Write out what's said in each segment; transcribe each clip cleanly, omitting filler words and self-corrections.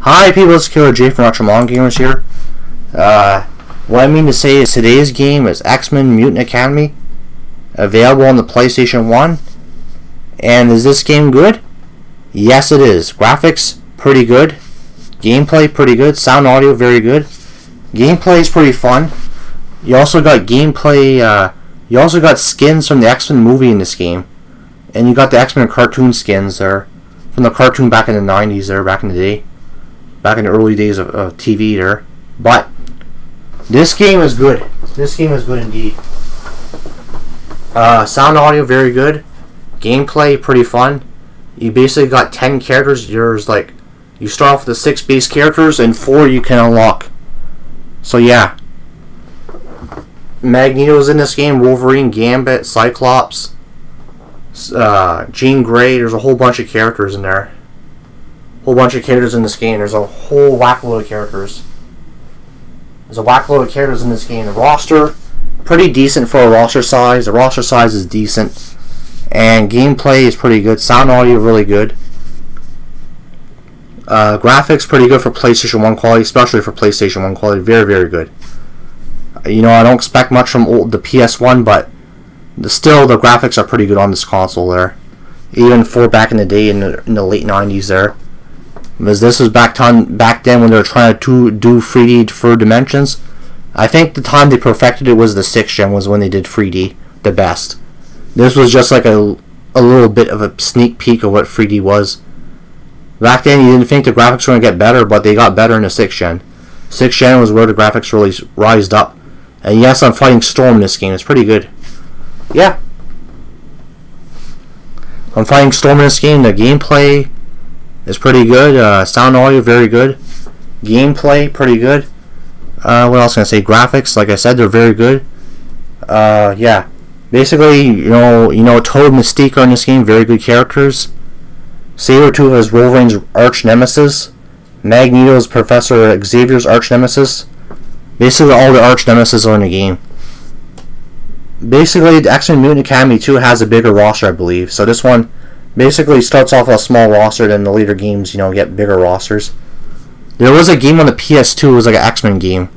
Hi people, it's Killer J from RMG Gamers here. What I mean to say is today's game is X-Men Mutant Academy, available on the PlayStation 1. And is this game good? Yes it is. Graphics, pretty good. Gameplay, pretty good. Sound audio, very good. Gameplay is pretty fun. You also got gameplay, you also got skins from the X-Men movie in this game. And you got the X-Men cartoon skins there. From the cartoon back in the 90s there, back in the day. Back in the early days of TV there. But this game is good. This game is good indeed. Sound audio very good. Gameplay pretty fun. You basically got 10 characters. There's like, you start off with the 6 base characters and 4 you can unlock. So yeah. Magneto's in this game, Wolverine, Gambit, Cyclops, Jean Grey. There's a whole bunch of characters in there. Whole bunch of characters in this game. There's a whole whackload of characters. There's a whackload of characters in this game. The roster, pretty decent for a roster size. The roster size is decent. And gameplay is pretty good. Sound audio really good. Graphics pretty good for PlayStation 1 quality, especially for PlayStation 1 quality. Very, very good. You know, I don't expect much from the PS1, but still the graphics are pretty good on this console there. Even for back in the day, in the late 90s there. Because this was back then when they were trying to do 3D for dimensions. I think the time they perfected it was the 6th gen, was when they did 3D the best. This was just like a little bit of a sneak peek of what 3D was. Back then you didn't think the graphics were going to get better, but they got better in the 6th gen. 6th gen was where the graphics really rised up. And yes, I'm fighting Storm in this game. It's pretty good. Yeah. I'm fighting Storm in this game. The gameplay is pretty good. Sound audio, very good. Gameplay, pretty good. What else can I say? Graphics, like I said, they're very good. Yeah. Basically, you know, Toad and Mystique are in this game, very good characters. Sabretooth is Wolverine's arch nemesis. Magneto is Professor Xavier's arch nemesis. Basically, all the arch nemesis are in the game. Basically, the X-Men Mutant Academy 2 has a bigger roster, I believe. So this one basically starts off with a small roster, then the later games, you know, get bigger rosters. There was a game on the PS2, it was like an X-Men game.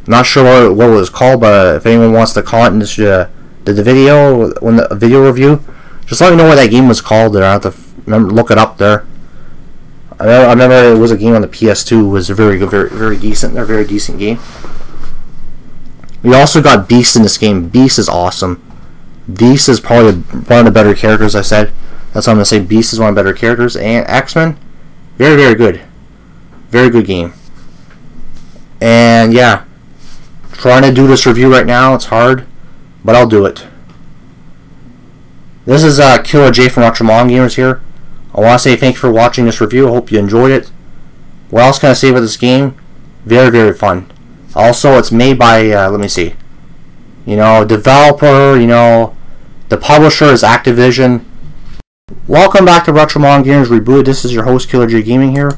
I'm not sure what it was called, but if anyone wants to comment in this, the video, when the video review, just let me know what that game was called there. I have to look it up there. I remember it was a game on the PS2. It was a very good, very decent. A very decent game. We also got Beast in this game. Beast is awesome. Beast is probably one of the better characters. I said. That's what I'm gonna say. Beast is one of the better characters. And X-Men, very, very good. Very good game. And yeah, trying to do this review right now. It's hard, but I'll do it. This is Killer J from RMG Gamers here. I want to say thank you for watching this review. I hope you enjoyed it. What else can I say about this game? Very, very fun. Also, it's made by, let me see. You know, developer, you know, the publisher is Activision. Welcome back to RMG Gamers Rebooted. This is your host, Killer J Gaming here.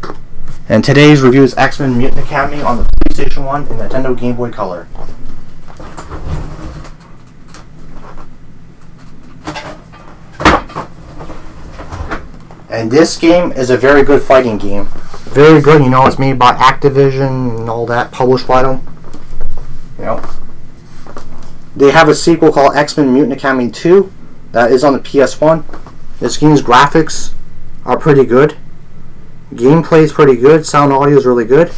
And today's review is X-Men Mutant Academy on the PlayStation 1 and Nintendo Game Boy Color. And this game is a very good fighting game. Very good, you know, it's made by Activision and all that, published by them. You know. They have a sequel called X-Men Mutant Academy 2 that is on the PS1. This game's graphics are pretty good. Gameplay is pretty good. Sound audio is really good.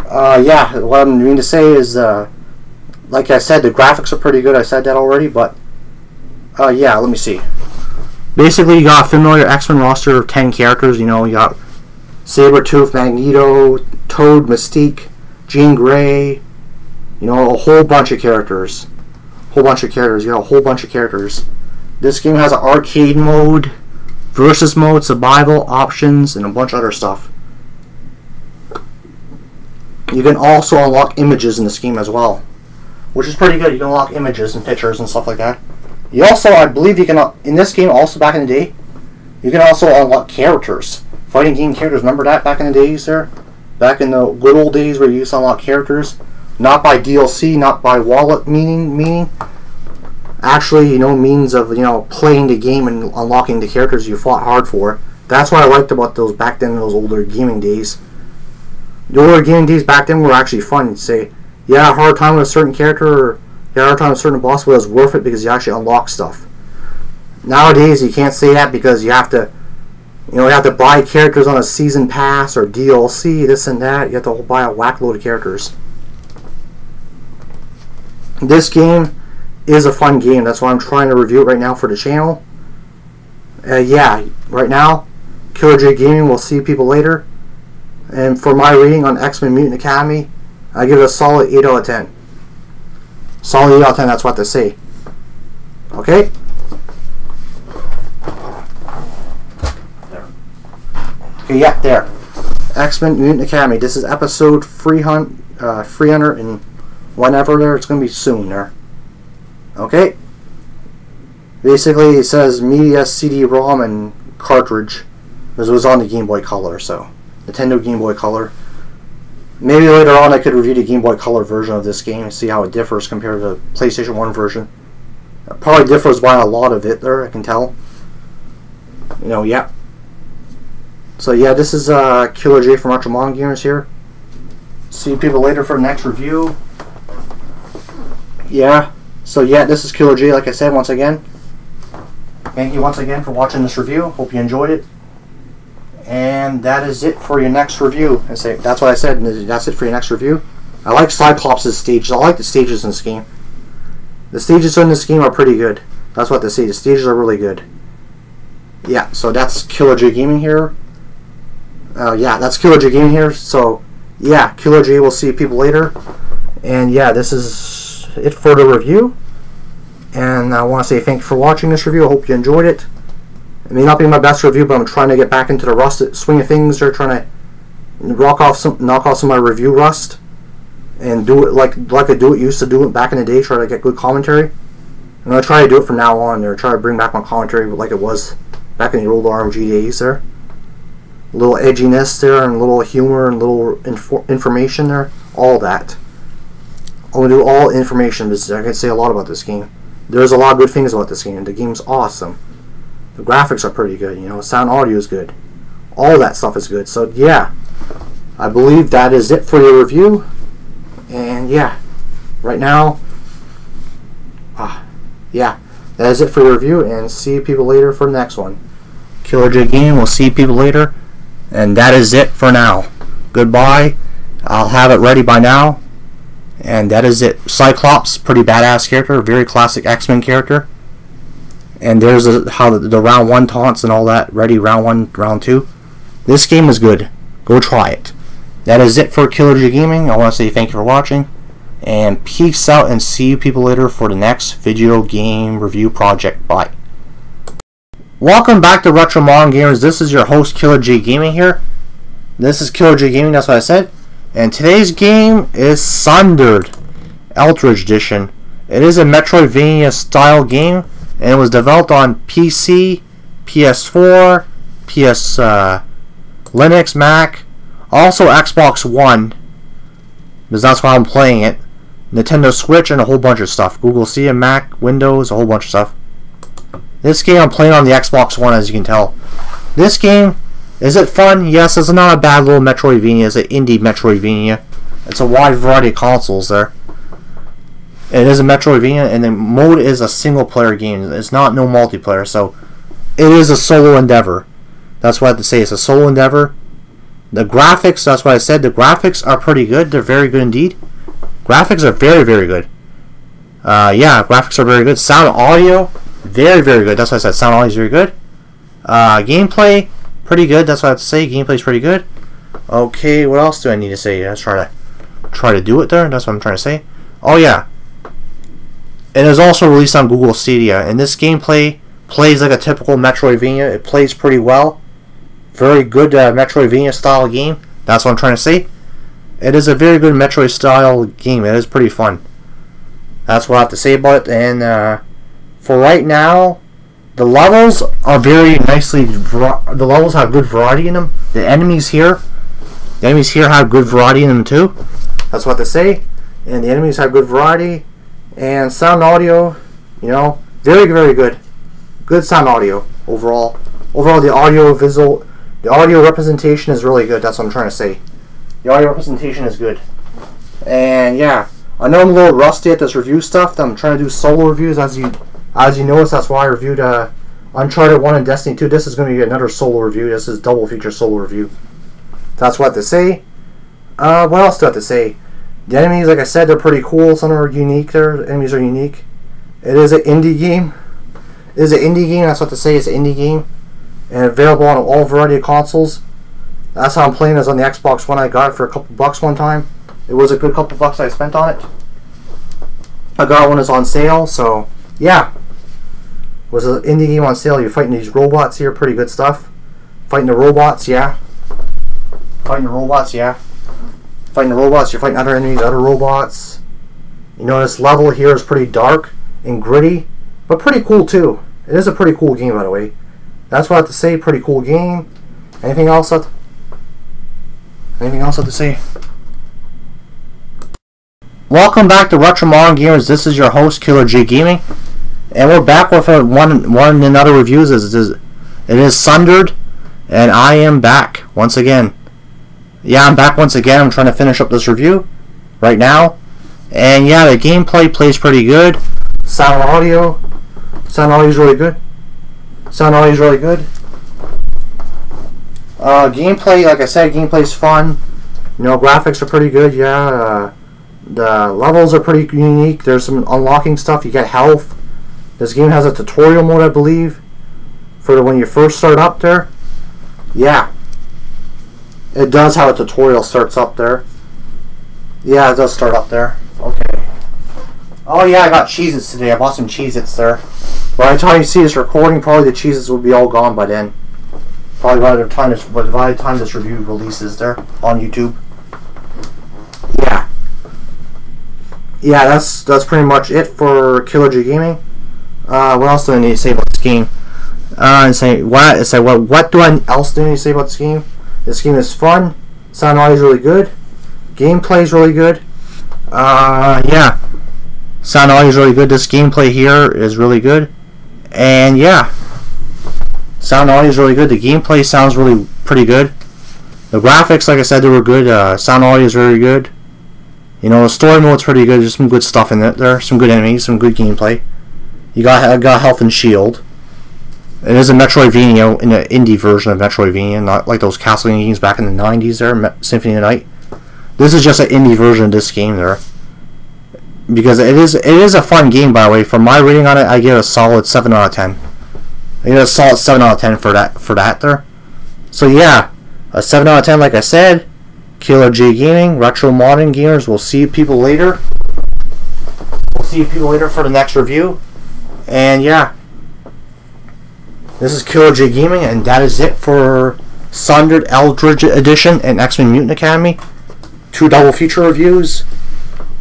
Yeah, what I'm meaning to say is, like I said, the graphics are pretty good. I said that already, but yeah, let me see. Basically, you got a familiar X-Men roster of 10 characters. You know, you got Sabretooth, Magneto, Toad, Mystique, Jean Grey. You know, a whole bunch of characters. You got a whole bunch of characters. This game has an arcade mode, versus mode, survival, options, and a bunch of other stuff. You can also unlock images in this game as well, which is pretty good. You can unlock images and pictures and stuff like that. You also, I believe you can, in this game, also back in the day, you can also unlock characters. Fighting game characters, remember that back in the days there? Back in the good old days where you used to unlock characters. Not by DLC, not by wallet meaning. Actually, you know, means of, you know, playing the game and unlocking the characters you fought hard for. That's what I liked about those back then, those older gaming days. The older gaming days back then were actually fun. You'd say, yeah, hard time with a certain character, or yeah, hard time with a certain boss, but it was worth it because you actually unlock stuff. Nowadays, you can't say that because you have to, you have to buy characters on a season pass or DLC, this and that. You have to buy a whack load of characters. This game is a fun game. That's why I'm trying to review it right now for the channel. Yeah, right now, Killer J Gaming. We'll see people later. And for my rating on X-Men Mutant Academy, I give it a solid 8 out of 10. Solid 8 out of 10, that's what to say. Okay? There. Okay, yeah, there. X-Men Mutant Academy. This is episode 300 and whenever there, it's going to be soon there. Okay? Basically, it says media CD-ROM and cartridge. This was on the Game Boy Color, so Nintendo Game Boy Color. Maybe later on I could review the Game Boy Color version of this game and see how it differs compared to the PlayStation 1 version. It probably differs by a lot of it there, I can tell. Yeah. So yeah, this is Killer J from Ultramon Gamers here. See people later for the next review. Yeah. So yeah, this is Killer J, like I said, once again. Thank you once again for watching this review. Hope you enjoyed it. And that is it for your next review. That's what I said. That's it for your next review. I like Cyclops' stages. I like the stages in this game. The stages in this game are pretty good. That's what they say. The stages are really good. Yeah, so that's Killer J Gaming here. Yeah, that's Killer J Gaming here. So, yeah, Killer J will see people later. And yeah, this is it for the review. And I want to say thank you for watching this review. I hope you enjoyed it. It may not be my best review, but I'm trying to get back into the swing of things. Or trying to knock off some of my review rust, and do it like I used to do it back in the day. Try to get good commentary. I'm gonna try to do it from now on. Or try to bring back my commentary like it was back in the old RMG days. There, a little edginess there, and a little humor, and a little information there. All that. I'm gonna do all information because I can say a lot about this game. There's a lot of good things about this game. The game's awesome. The graphics are pretty good, sound audio is good. All that stuff is good. So yeah, I believe that is it for your review. And yeah, right now, yeah, that is it for your review, and see people later for the next one. Killer J Gaming, we'll see people later. And that is it for now. Goodbye. I'll have it ready by now. And that is it. Cyclops, pretty badass character, very classic X-Men character. And there's how the round 1 taunts and all that. Ready, round 1, round 2. This game is good. Go try it. That is it for Killer J Gaming. I want to say thank you for watching. And peace out, and see you people later for the next video game review project. Bye. Welcome back to Ultramon Gamers. This is your host, Killer J Gaming here. This is Killer J Gaming, that's what I said. And today's game is Sundered Eldritch Edition. It is a Metroidvania style game. And it was developed on PC, PS4, Linux, Mac, also Xbox One, because that's why I'm playing it, Nintendo Switch, and a whole bunch of stuff. Google Stadia, Mac, Windows, a whole bunch of stuff. This game I'm playing on the Xbox One, as you can tell. This game, is it fun? Yes, it's not a bad little Metroidvania. It's an indie Metroidvania. It's a wide variety of consoles there. It is a Metroidvania, and the mode is a single-player game. It's not no multiplayer, so it is a solo endeavor. That's what I have to say. It's a solo endeavor. The graphics, that's what I said. The graphics are pretty good. They're very good indeed. Graphics are very, very good. Yeah, graphics are very good. Sound audio, very, very good. That's what I said. Sound audio is very good. Gameplay, pretty good. That's what I have to say. Gameplay is pretty good. Okay, what else do I need to say? Let's try to do it there. That's what I'm trying to say. Oh yeah. It is also released on Google Stadia, and this gameplay plays like a typical Metroidvania. It plays pretty well. Very good Metroidvania style game. That's what I'm trying to say. It is a very good Metroid style game. It is pretty fun. That's what I have to say about it. And for right now, the levels are very nicely. The levels have good variety in them. The enemies here have good variety in them too. That's what they say. And the enemies have good variety. And sound audio, very, very good. Good sound audio overall. overall the audio representation is really good. That's what I'm trying to say. The audio representation is good. And yeah, I know I'm a little rusty at this review stuff. I'm trying to do solo reviews, as you noticed. That's why I reviewed Uncharted 1 and Destiny 2. This is going to be another solo review. This is double feature solo review. That's what I have to say. What else do I have to say? The enemies, like I said, they're pretty cool. Some are unique. Their enemies are unique. It is an indie game. It is an indie game. That's what I have to say. It's an indie game, and available on all variety of consoles. That's how I'm playing. Is on the Xbox One. I got it for a couple bucks one time. It was a good couple bucks I spent on it. I got it when it was on sale. So yeah, it was an indie game on sale. You're fighting these robots here. Pretty good stuff. Fighting the robots, yeah. Fighting the robots, yeah. Fighting the robots. You're fighting other enemies, other robots. You know, this level here is pretty dark and gritty, but pretty cool too. It is a pretty cool game, by the way. That's what I have to say. Pretty cool game. Anything else? Anything else I have to say? Welcome back to Retro Modern Gamers. This is your host, Killer J Gaming, and we're back with one another reviews. It is Sundered, and I am back once again. Yeah, I'm back once again. I'm trying to finish up this review right now, and yeah, the gameplay plays pretty good. Sound audio is really good. Sound audio is really good. Gameplay, like I said, gameplay's fun. You know, graphics are pretty good. Yeah, the levels are pretty unique. There's some unlocking stuff. You get health. This game has a tutorial mode, I believe, for when you first start up there. Yeah, it does have a tutorial starts up there. Yeah, it does start up there. Okay. Oh yeah, I got Cheez-Its today. I bought some Cheez-Its there. By the time you see this recording, probably the Cheez-Its will be all gone by then. Probably by the time this review releases there on YouTube. Yeah. Yeah, that's pretty much it for Killer J Gaming. What else do I need to say about this game? What do I else do I need to say about this game? This game is fun. Sound audio is really good. Gameplay is really good. Yeah. Sound audio is really good. This gameplay here is really good. And yeah. Sound audio is really good. The gameplay sounds really pretty good. The graphics, like I said, they were good. Sound audio is very good. You know, the story mode's pretty good. There's some good stuff in it. There are some good enemies, some good gameplay. You got health and shield. It is a Metroidvania, in an indie version of Metroidvania, not like those Castlevania games back in the 90s there, Symphony of the Night. This is just an indie version of this game there. Because it is a fun game, by the way. From my rating on it, I give it a solid 7 out of 10. I give it a solid 7 out of 10 for that there. So yeah, a 7 out of 10, like I said. Killer J Gaming, Retro Modern Gamers. We'll see people later. We'll see people later for the next review. And yeah, this is Killer J Gaming, and that is it for Sundered Eldritch Edition and X-Men Mutant Academy. 2 double feature reviews,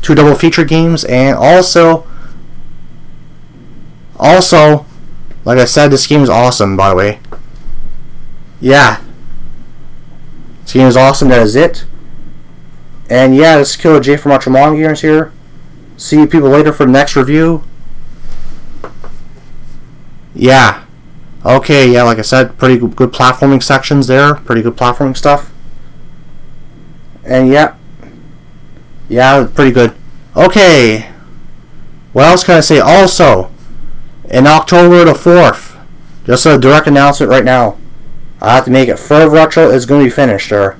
2 double feature games, and also, like I said, this game is awesome, by the way. Yeah. This game is awesome, that is it. And yeah, this is Killer J from Retro Modern Gamers here. See you people later for the next review. Yeah. Okay, yeah, like I said, pretty good platforming sections there. Pretty good platforming stuff. And yeah. Yeah, pretty good. Okay. What else can I say? Also, in October the 4th, just a direct announcement right now, I have to make it. Forever Retro is going to be finished there.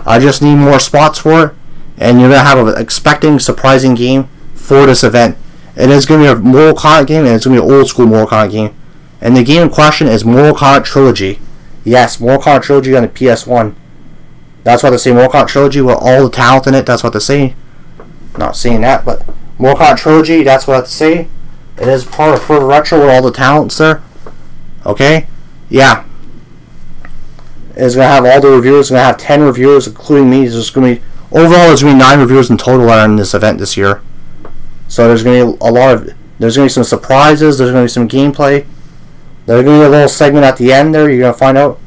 I just need more spots for it, and you're going to have an expecting surprising game for this event. It is going to be a Mortal Kombat game, and it's going to be an old school Mortal Kombat game. And the game in question is Mortal Kombat Trilogy. Yes, Mortal Kombat Trilogy on the PS1. That's what they say, Mortal Kombat Trilogy with all the talent in it. That's what they say. Not saying that, but Mortal Kombat Trilogy, that's what I have to say. It is part of Forever Retro with all the talents there. Okay? Yeah. It's going to have all the reviewers. It's going to have 10 reviewers, including me. There's going to be, overall, there's going to be 9 reviewers in total on this event this year. So there's going to be there's going to be some surprises. There's going to be some gameplay. There's going to be a little segment at the end there. You're going to find out.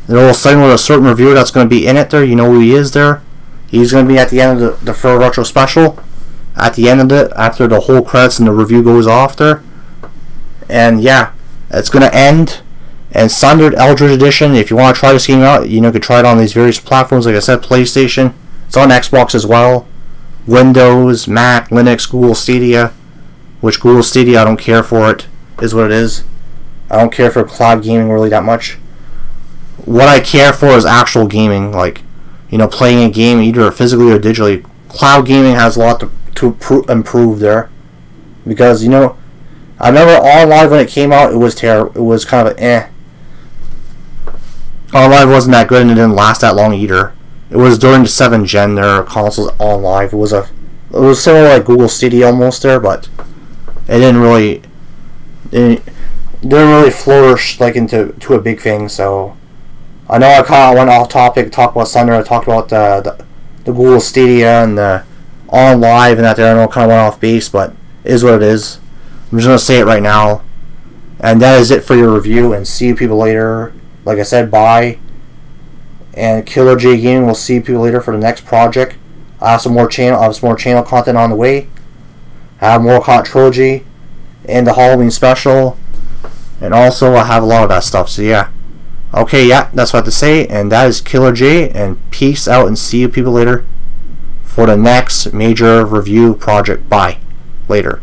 A little segment with a certain reviewer that's going to be in it there. You know who he is there. He's going to be at the end of the Forever Retro special. At the end of it, after the whole credits and the review goes off there. And yeah, it's going to end. And Sundered Eldritch Edition, if you want to try this game out, you could try it on these various platforms. Like I said, PlayStation. It's on Xbox as well. Windows, Mac, Linux, Google Stadia. Which Google Stadia, I don't care for it, is what it is. I don't care for cloud gaming really that much. What I care for is actual gaming, like, playing a game either physically or digitally. Cloud gaming has a lot to improve there. Because, I remember OnLive when it came out, it was terrible. It was kind of OnLive wasn't that good and it didn't last that long either. It was during the 7th gen their consoles OnLive. It was similar like Google Stadia almost there, but it didn't really flourish like into a big thing. So I know I kind of went off topic, talked about Thunder, I talked about the Google Stadia and the OnLive and that there. I know I kind of went off base, but it is what it is. I'm just gonna say it right now, and that is it for your review. And see you people later. Like I said, bye. And Killer J Gaming, we'll see you people later for the next project. I have some more channel content on the way. I have more Kombat Trilogy and the Halloween special, and also I have a lot of that stuff. So yeah, okay, yeah, that's what I have to say. And that is Killer J, and peace out, and see you people later for the next major review project. Bye, later.